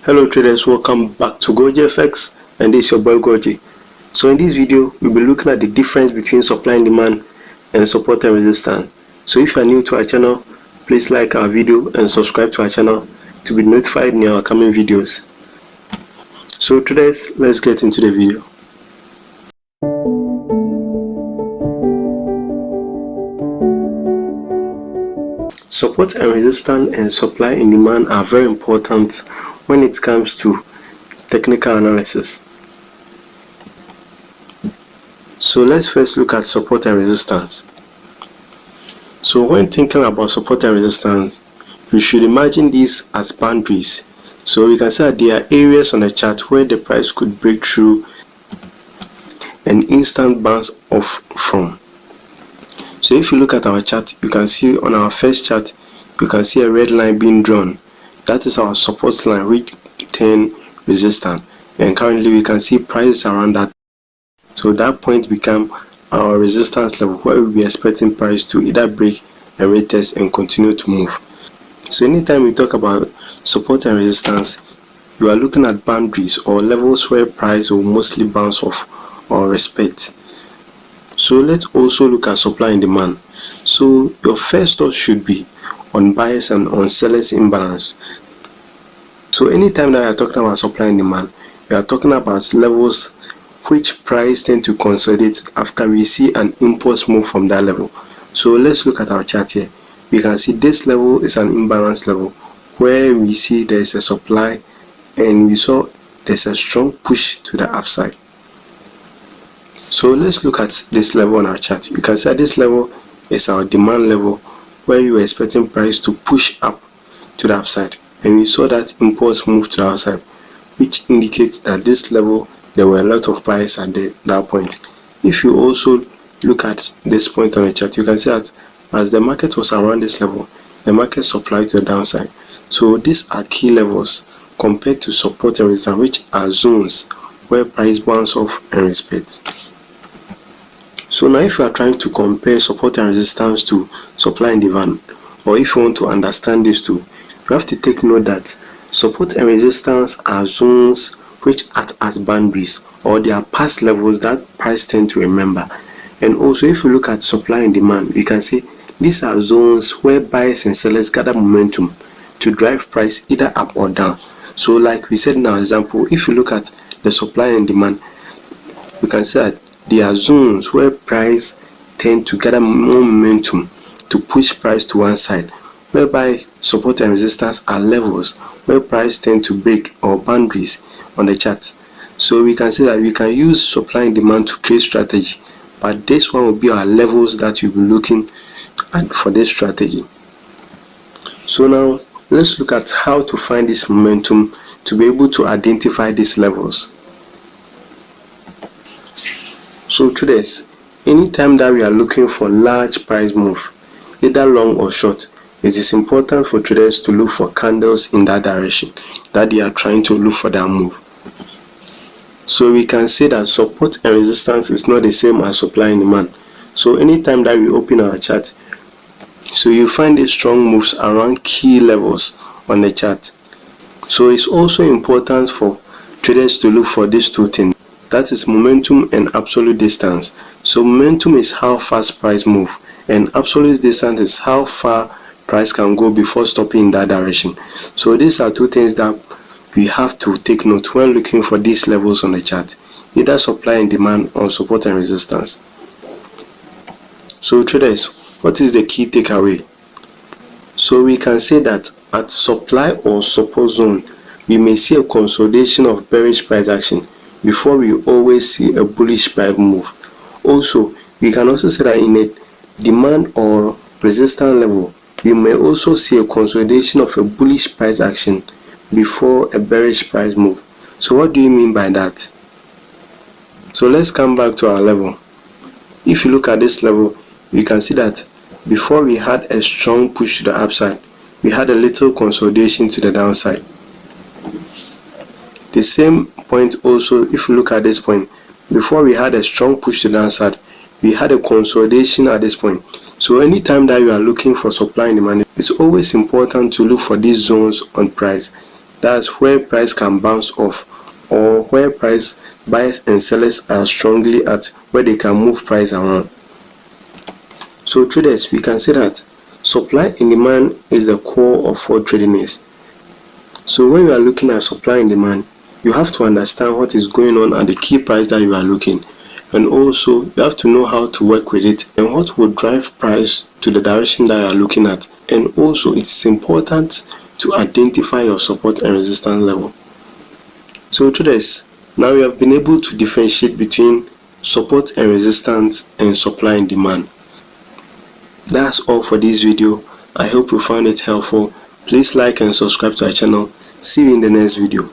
Hello traders, welcome back to GolgiFx, and this is your boy Golgi. So in this video we'll be looking at the difference between supply and demand and support and resistance. So if you are new to our channel, please like our video and subscribe to our channel to be notified in our coming videos. So traders, let's get into the video. Support and resistance and supply and demand are very important when it comes to technical analysis. So let's first look at support and resistance. So when thinking about support and resistance, you should imagine these as boundaries. So we can say that there are areas on the chart where the price could break through an instant bounce off from. So if you look at our chart, you can see on our first chart, you can see a red line being drawn. That is our support line, which turn resistance, and currently we can see prices around that. So that point become our resistance level, where we'll be expecting price to either break and retest and continue to move. So anytime we talk about support and resistance, you are looking at boundaries or levels where price will mostly bounce off or respect. So let's also look at supply and demand. So your first thought should be on buyers and on sellers imbalance. So anytime that we are talking about supply and demand, we are talking about levels which price tend to consolidate after we see an impulse move from that level. So let's look at our chart here. We can see this level is an imbalance level where we see there is a supply and we saw there's a strong push to the upside. So let's look at this level on our chart. You can see that this level is our demand level where you were expecting price to push up to the upside, and we saw that impulse move to the outside, which indicates that this level there were a lot of buyers at that point. If you also look at this point on the chart, you can see that as the market was around this level, the market supplied to the downside. So these are key levels compared to support and resistance, which are zones where price bounce off and respect. So now if you are trying to compare support and resistance to supply and demand, or if you want to understand these two, you have to take note that support and resistance are zones which act as boundaries, or they are past levels that price tend to remember. And also if you look at supply and demand, we can say these are zones where buyers and sellers gather momentum to drive price either up or down. So like we said in our example, if you look at the supply and demand, we can say that there are zones where price tend to gather more momentum to push price to one side, whereby support and resistance are levels where price tend to break, or boundaries on the chart. So we can say that we can use supply and demand to create strategy, but this one will be our levels that you'll be looking at for this strategy. So now let's look at how to find this momentum to be able to identify these levels. So traders, anytime that we are looking for large price move, either long or short, it is important for traders to look for candles in that direction that they are trying to look for that move. So we can say that support and resistance is not the same as supply and demand. So anytime that we open our chart, so you find these strong moves around key levels on the chart. So it's also important for traders to look for these two things. That is momentum and absolute distance. So momentum is how fast price move, and absolute distance is how far price can go before stopping in that direction. So these are two things that we have to take note when looking for these levels on the chart, either supply and demand or support and resistance. So traders, what is the key takeaway? So we can say that at supply or support zone, we may see a consolidation of bearish price action before we always see a bullish price move. Also, we can also say that in a demand or resistance level, we may also see a consolidation of a bullish price action before a bearish price move. So what do you mean by that? So let's come back to our level. If you look at this level, we can see that before we had a strong push to the upside, we had a little consolidation to the downside. The same point also, if you look at this point, before we had a strong push to the downside, we had a consolidation at this point. So anytime that you are looking for supply and demand, it's always important to look for these zones on price. That's where price can bounce off, or where price buyers and sellers are strongly at, where they can move price around. So traders, we can say that supply and demand is the core of what trading is. So when you are looking at supply and demand, you have to understand what is going on at the key price that you are looking, and also you have to know how to work with it and what will drive price to the direction that you are looking at. And also it is important to identify your support and resistance level. So traders, now we have been able to differentiate between support and resistance and supply and demand. That's all for this video. I hope you found it helpful. Please like and subscribe to our channel. See you in the next video.